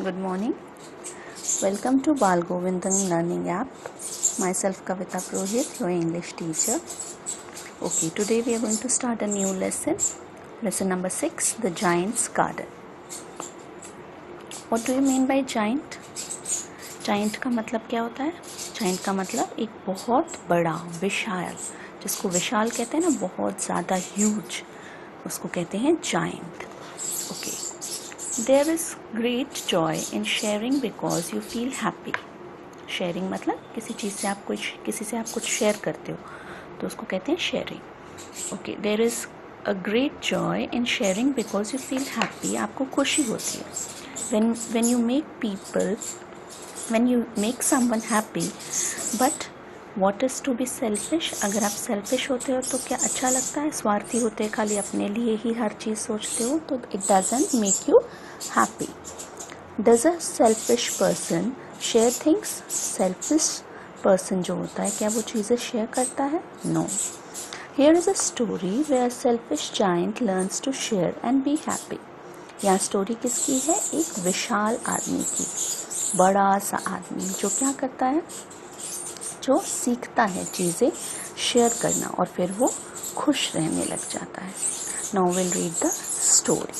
Good morning. Welcome to Bal Govindam Learning App. Myself Kavita Purohit, your English teacher. Okay, today we are going to start a new lesson. Lesson number 6, The Giant's Garden. What do you mean by giant? Giant का मतलब क्या होता है? Giant का मतलब एक बहुत बड़ा, विशाल, जिसको विशाल कहते हैं ना, बहुत ज़्यादा huge, उसको कहते हैं giant. Okay. There is great joy in sharing because you feel happy. Sharing मतलब किसी से आप कुछ शेयर करते हो तो उसको कहते हैं sharing. Okay, there is a great joy in sharing because you feel happy. आपको खुशी होती है. When you make someone happy, but what is to be selfish? अगर आप selfish होते हो तो क्या अच्छा लगता है? स्वार्थी होते हैं, खाली अपने लिए ही हर चीज़ सोचते हो तो it doesn't make you happy. Does a selfish person share things? Selfish person जो होता है क्या वो चीज़ें शेयर करता है? No. Here is a story where a selfish giant learns to share and be happy. यहाँ स्टोरी किसकी है? एक विशाल आदमी की, बड़ा सा आदमी जो क्या करता है, जो सीखता है चीज़ें शेयर करना और फिर वो खुश रहने लग जाता है. Now we'll read the story.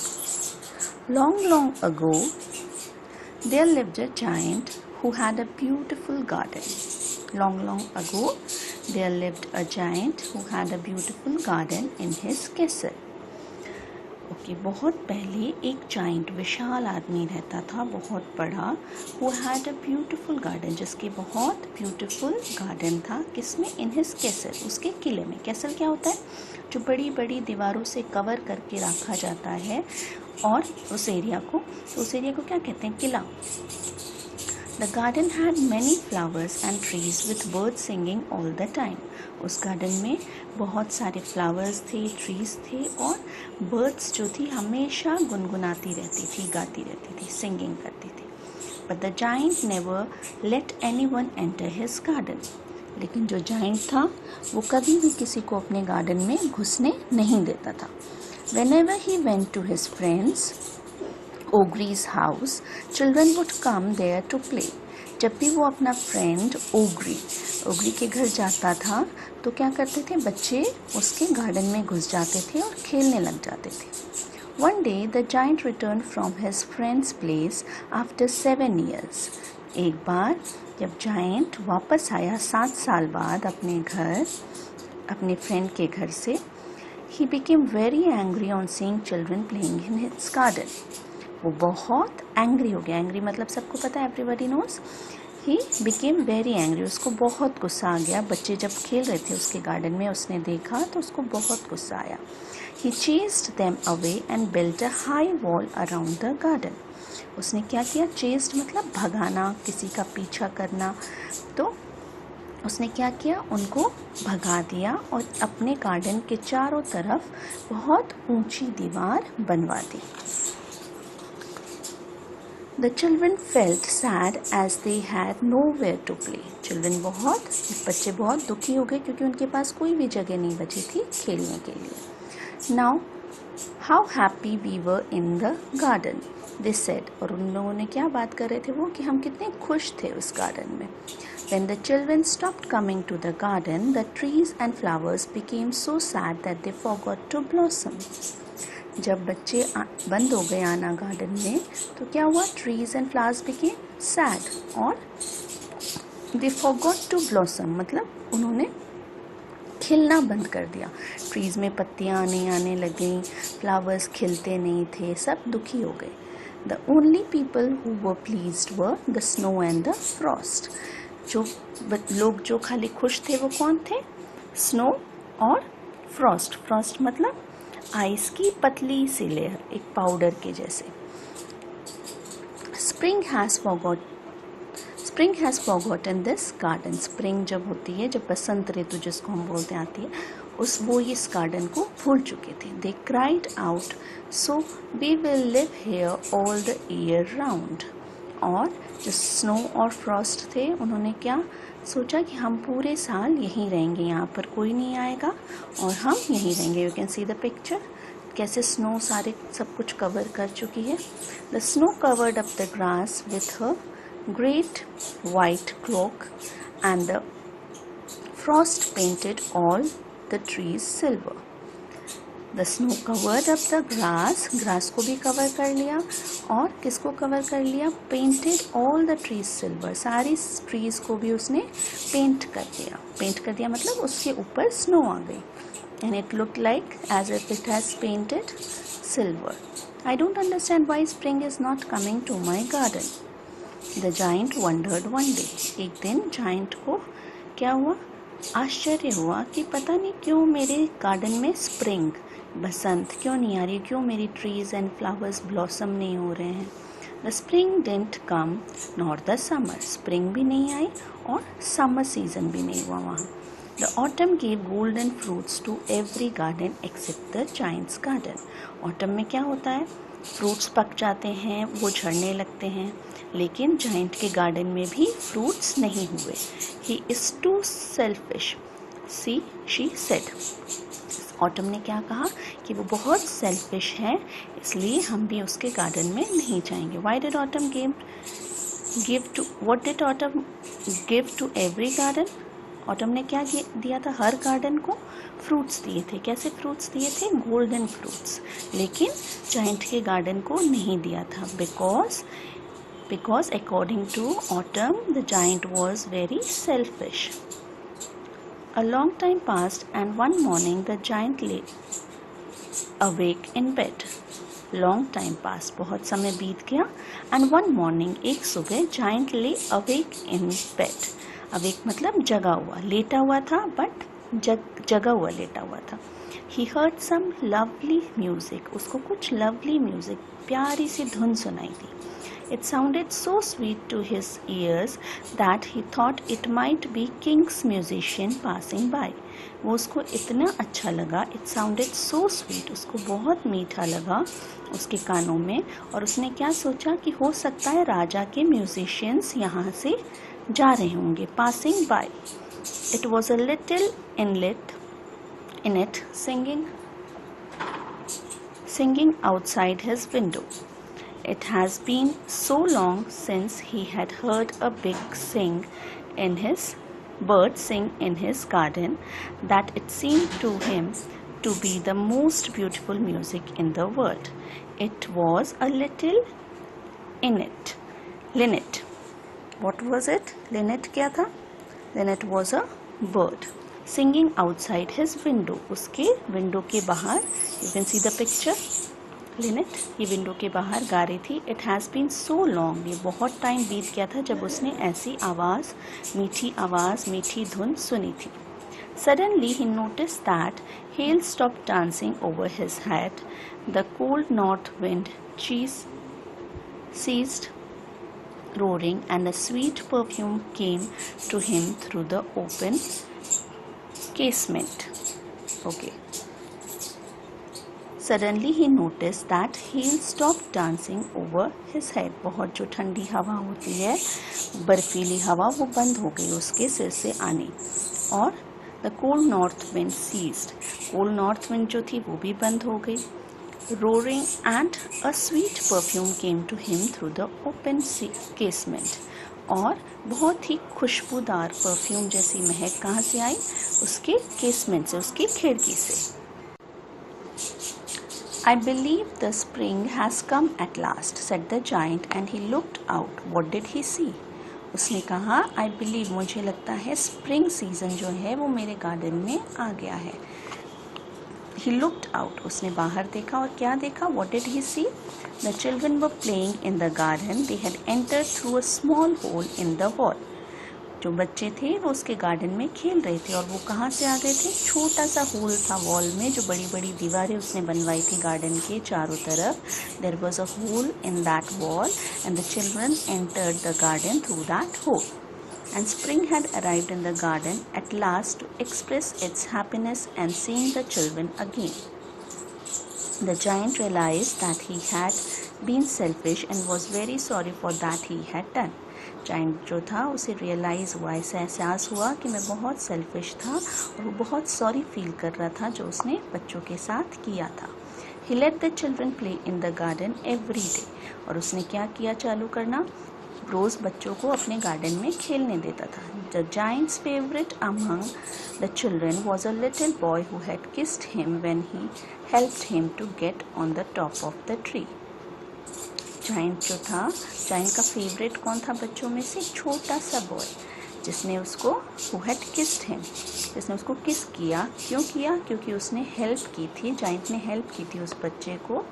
Long, long ago, there lived a giant who had a beautiful garden. Long, long ago, there lived a giant who had a beautiful garden in his castle. Okay, बहुत पहले एक giant विशाल आदमी रहता था, बहुत बड़ा. Who had a beautiful garden, जिसके बहुत ब्यूटीफुल गार्डन था. किसमें? इन हिज कैसल, उसके किले में. कैसल क्या होता है? जो बड़ी बड़ी दीवारों से कवर करके रखा जाता है और उस एरिया को क्या कहते हैं? किला. The garden had many flowers and trees with birds singing all the time. उस गार्डन में बहुत सारे फ्लावर्स थे, ट्रीज थे और बर्ड्स जो थी हमेशा गुनगुनाती रहती थी, गाती रहती थी, सिंगिंग करती थी. But the giant never let anyone enter his garden. लेकिन जो जाइंट था वो कभी भी किसी को अपने गार्डन में घुसने नहीं देता था. Whenever he went to his friends Ogre's house, children would come there to play. जब भी वो अपना फ्रेंड ओग्री के घर जाता था तो क्या करते थे? बच्चे उसके गार्डन में घुस जाते थे और खेलने लग जाते थे. One day the giant returned from his friend's place after 7 years. एक बार जब जाइंट वापस आया 7 साल बाद अपने घर, अपने फ्रेंड के घर से, he became very angry on seeing children playing in his garden. वो बहुत एंग्री हो गया. एंग्री मतलब सबको पता है, everybody knows. He became very angry, उसको बहुत गुस्सा आ गया. बच्चे जब खेल रहे थे उसके गार्डन में, उसने देखा तो उसको बहुत गुस्सा आया. He chased them away and built a high wall around the garden. उसने क्या किया? चेस्ड मतलब भगाना, किसी का पीछा करना. तो उसने क्या किया? उनको भगा दिया और अपने गार्डन के चारों तरफ बहुत ऊंची दीवार बनवा दी. The children felt sad as they had nowhere to play. बच्चे बहुत दुखी हो गए क्योंकि उनके पास कोई भी जगह नहीं बची थी खेलने के लिए. Now, how happy we were in the garden, they said. और उन लोगों ने क्या बात कर रहे थे वो, कि हम कितने खुश थे उस गार्डन में. When the children stopped coming to the garden, the trees and flowers became so sad that they forgot to blossom. जब बच्चे बंद हो गए आना गार्डन में तो क्या हुआ? Trees and flowers became sad और दे फॉरगॉट टू ब्लॉसम, मतलब उन्होंने खिलना बंद कर दिया. ट्रीज में पत्तियां आने लग गई, फ्लावर्स खिलते नहीं थे, सब दुखी हो गए. The only people who were pleased were the snow and the Frost. जो लोग जो खाली खुश थे वो कौन थे? स्नो और फ्रॉस्ट. फ्रॉस्ट मतलब आइस की पतली सी लेयर, एक पाउडर के जैसे. Spring has forgotten this garden. Spring जब होती है, जब बसंत ऋतु जिसको हम बोलते आती है, वो इस गार्डन को भूल चुके थे. They cried out, so we will live here all the year round. और जो स्नो और फ्रॉस्ट थे उन्होंने क्या सोचा कि हम पूरे साल यहीं रहेंगे, यहाँ पर कोई नहीं आएगा और हम यहीं रहेंगे. You can see the picture. कैसे स्नो सारे सब कुछ कवर कर चुकी है. The snow covered up the grass with her great white cloak and the frost painted all the trees silver. The snow covered up the grass, grass को भी cover कर लिया और किसको कवर कर लिया, painted all the trees silver, सारी trees को भी उसने पेंट कर दिया. पेंट कर दिया मतलब उसके ऊपर स्नो आ गई. And it look like as if it has painted silver. I don't understand why spring is not coming to my garden. The giant wondered one day. एक दिन जाइंट को क्या हुआ, आश्चर्य हुआ कि पता नहीं क्यों मेरे गार्डन में स्प्रिंग, बसंत क्यों नहीं आ रही, क्यों मेरी ट्रीज एंड फ्लावर्स ब्लॉसम नहीं हो रहे हैं. The spring didn't come nor the summer. Spring भी नहीं आई और समर सीजन भी नहीं हुआ वहाँ. The autumn gave golden fruits to every garden except the giant's garden. Autumn में क्या होता है, फ्रूट्स पक जाते हैं, वो झड़ने लगते हैं, लेकिन जाइंट के गार्डन में भी फ्रूट्स नहीं हुए. He is too selfish, she said. Autumn ने क्या कहा कि वो बहुत सेल्फिश है, इसलिए हम भी उसके गार्डन में नहीं जाएंगे. Why did autumn what did autumn give to every garden. Autumn ने क्या दिया था, हर गार्डन को फ्रूट्स दिए थे. कैसे फ्रूट्स दिए थे, गोल्डन फ्रूट्स. लेकिन जाइंट के गार्डन को नहीं दिया था because according to Autumn the giant was very selfish. A long time passed and one morning the giant lay awake in bed. Long time passed, बहुत समय बीत गया. And one morning, एक सुबह giant lay awake in bed. awake मतलब जगा हुआ, लेटा हुआ था but जगा हुआ लेटा हुआ था. He heard some lovely music. उसको कुछ lovely music, प्यारी सी धुन सुनाई दी. It sounded so sweet to his ears that he thought it might be king's musician passing by. वो उसको इतना अच्छा लगा, it sounded so sweet, उसको बहुत मीठा लगा उसके कानों में, और उसने क्या सोचा कि हो सकता है राजा के म्यूजिशियंस यहाँ से जा रहे होंगे, passing by. It was a little inlet in it, singing outside his window. It has been so long since he had heard a bird sing in his garden that it seemed to him to be the most beautiful music in the world. It was a little linnet. What was it? Linnet क्या था? Linnet was a bird singing outside his window. उसके window के बाहर, you can see the picture. Linnet ये window के बाहर गा रही थी. It has been so long, ये बहुत टाइम बीत गया था जब उसने ऐसी आवाज़, मीठी धुन सुनी थी. Suddenly he notice that hello stop dancing over his head. The cold north wind ceased roaring and a sweet perfume came to him through the open casement. Okay. Suddenly he noticed that he'll stop dancing over his head. बहुत जो ठंडी हवा होती है, बर्फीली हवा, वो बंद हो गई उसके सिर से आनी. और the cold north wind ceased. cold north wind जो थी वो भी बंद हो गई. Roaring and a sweet perfume came to him through the open casement. और बहुत ही खुशबूदार परफ्यूम जैसी महक कहाँ से आई, उसके केसमेंट से, उसकी खिड़की से. I believe the spring has come at last, said the giant, and he looked out. What did he see? उसने कहा, I believe, मुझे लगता है स्प्रिंग सीजन जो है वो मेरे गार्डन में आ गया है. He looked out. उसने बाहर देखा और क्या देखा? What did he see? The children were playing in the garden. They had entered through a small hole in the wall. जो बच्चे थे वो उसके गार्डन में खेल रहे थे, और वो कहाँ से आ गए थे? छोटा सा होल था वॉल में, जो बड़ी बड़ी दीवारें उसने बनवाई थी गार्डन के चारों तरफ. There was a hole in that wall and the children entered the garden through that hole. And spring had arrived in the garden at last to express its happiness and seeing the children again. The giant realized that he had been selfish and was very sorry for that he had done. Giant जो था उसे realise हुआ, ऐसा एहसास हुआ कि मैं बहुत सेल्फिश था, और वो बहुत सॉरी फील कर रहा था जो उसने बच्चों के साथ किया था. He let the children play in the garden every day. और उसने क्या किया चालू करना, रोज़ बच्चों को अपने गार्डन में खेलने देता था. The giant's favorite among the children was a little boy who had kissed him when he helped him to get on the top of the tree. Giant जो था, जाइंट का फेवरेट कौन था बच्चों में से, छोटा सा बॉय जिसने उसको who had kissed him, जिसने उसको किस किया. क्यों किया, क्योंकि उसने हेल्प की थी, जाइंट ने हेल्प की थी उस बच्चे को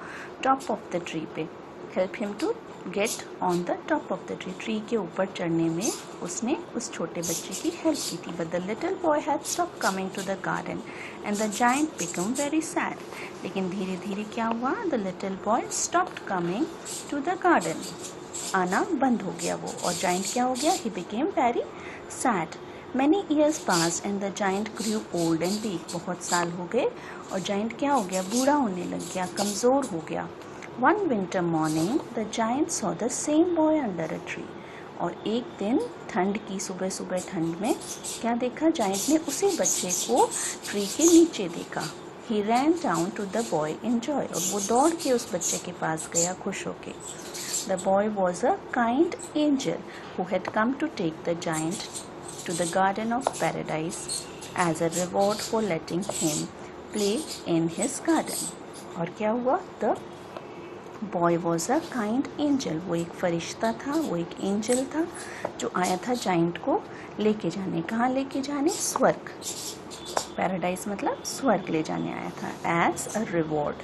टॉप ऑफ द ट्री पे. Help him to get on the top of the tree, tree के ऊपर चढ़ने में उसने उस छोटे बच्चे की हेल्प की थी. But the little boy had stopped coming to the garden and the giant become very sad. लेकिन धीरे धीरे क्या हुआ, the little boy stopped coming to the garden, आना बंद हो गया वो, और जाइंट क्या हो गया, ही became very sad. Many years passed and the giant grew old and weak. बहुत साल हो गए और जाइंट क्या हो गया, बूढ़ा होने लग गया, कमज़ोर हो गया. One winter morning, the giant saw the same boy under a tree. और एक दिन ठंड की सुबह सुबह ठंड में क्या देखा, जाइंट ने उसी बच्चे को ट्री के नीचे देखा. He ran down to the boy in joy. और वो दौड़ के उस बच्चे के पास गया खुश होके. The boy was a kind angel who had come to take the giant to the garden of paradise as a reward for letting him play in his garden. और क्या हुआ, the boy was a kind angel, वो एक फरिश्ता था, वो एक angel था जो आया था जाइंट को लेके जाने. कहाँ लेके जाने, स्वर्ग. पैराडाइज मतलब स्वर्ग ले जाने आया था. एज अ रिवॉर्ड,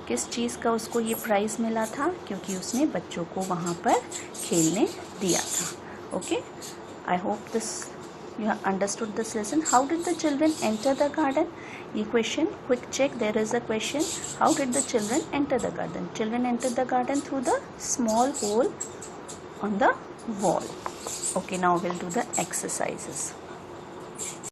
किस चीज़ का उसको ये प्राइज़ मिला था, क्योंकि उसने बच्चों को वहाँ पर खेलने दिया था. Okay, I hope this you have understood this lesson. How did the children enter the garden? ये question, quick check, there is a question. How did the children enter the garden? Children entered the garden through the small hole on the wall. Okay, now we'll do the exercises.